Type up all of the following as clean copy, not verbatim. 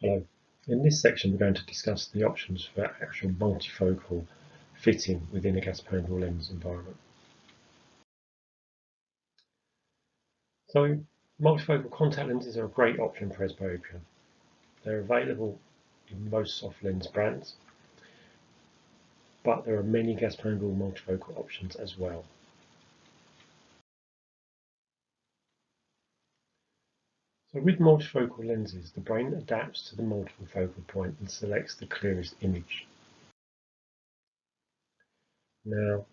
Hello. In this section we're going to discuss the options for actual multifocal fitting within a gas-permeable lens environment. So multifocal contact lenses are a great option for presbyopia. They're available in most soft lens brands, but there are many gas-permeable multifocal options as well. So with multifocal lenses, the brain adapts to the multiple focal point and selects the clearest image. Now,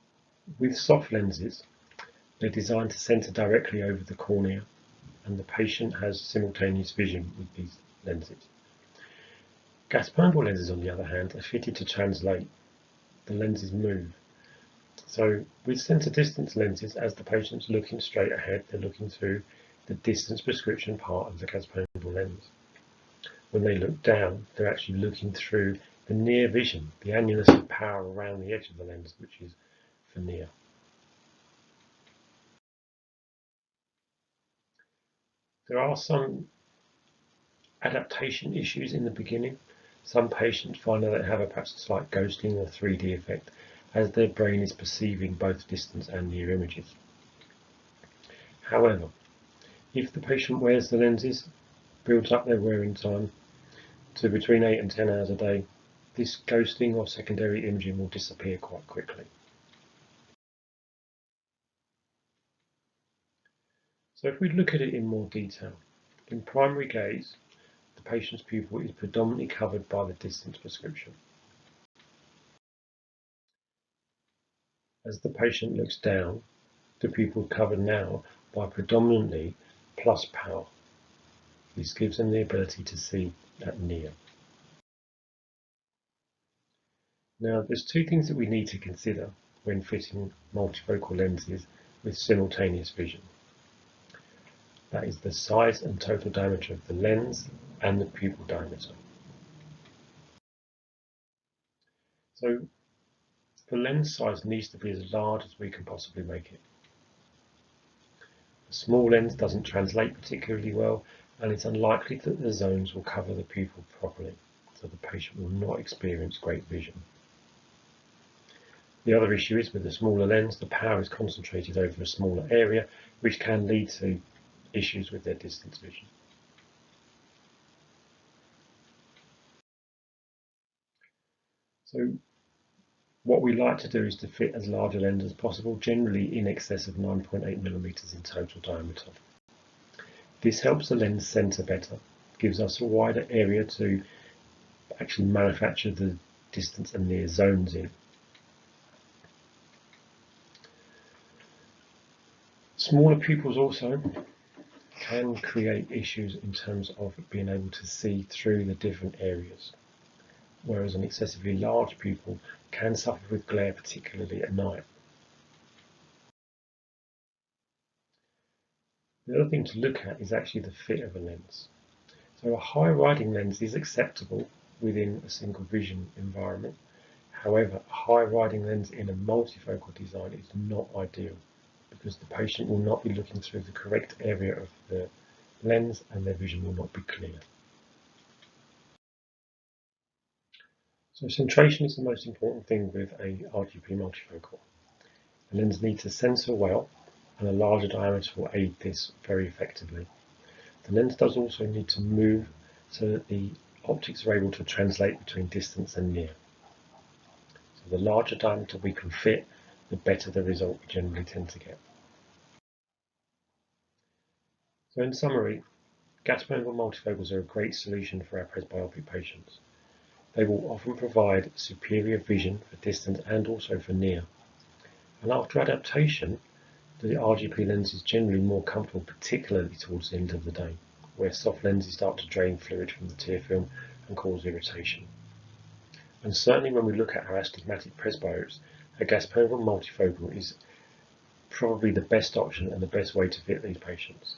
with soft lenses, they're designed to center directly over the cornea, and the patient has simultaneous vision with these lenses. Gas-permeable lenses, on the other hand, are fitted to translate. The lenses move. So with center distance lenses, as the patient's looking straight ahead, they're looking through the distance prescription part of the gas-permeable lens. When they look down, they're actually looking through the near vision, the annulus of power around the edge of the lens, which is for near. There are some adaptation issues in the beginning. Some patients find that they have perhaps a slight ghosting or 3D effect as their brain is perceiving both distance and near images. However, if the patient wears the lenses, builds up their wearing time to between 8 and 10 hours a day, this ghosting or secondary imaging will disappear quite quickly. So if we look at it in more detail, in primary gaze, the patient's pupil is predominantly covered by the distance prescription. As the patient looks down, the pupil is covered now by predominantly plus power. This gives them the ability to see at near. Now, there's two things that we need to consider when fitting multifocal lenses with simultaneous vision. That is the size and total diameter of the lens and the pupil diameter. So the lens size needs to be as large as we can possibly make it. A small lens doesn't translate particularly well, and it's unlikely that the zones will cover the pupil properly, so the patient will not experience great vision. The other issue is with a smaller lens, the power is concentrated over a smaller area, which can lead to issues with their distance vision. So what we like to do is to fit as large a lens as possible, generally in excess of 9.8 millimeters in total diameter. This helps the lens center better, gives us a wider area to actually manufacture the distance and near zones in. Smaller pupils also can create issues in terms of being able to see through the different areas, whereas an excessively large pupil can suffer with glare, particularly at night. The other thing to look at is actually the fit of a lens. So a high riding lens is acceptable within a single vision environment. However, a high riding lens in a multifocal design is not ideal, because the patient will not be looking through the correct area of the lens and their vision will not be clear. So centration is the most important thing with a RGP multifocal. The lens needs to center well, and a larger diameter will aid this very effectively. The lens does also need to move so that the optics are able to translate between distance and near. So the larger diameter we can fit, the better the result we generally tend to get. So in summary, gas-permeable multifocals are a great solution for our presbyopic patients. They will often provide superior vision for distant and also for near. And after adaptation, the RGP lens is generally more comfortable, particularly towards the end of the day, where soft lenses start to drain fluid from the tear film and cause irritation. And certainly when we look at our astigmatic presbyopes, a gas-permeable multifocal is probably the best option and the best way to fit these patients.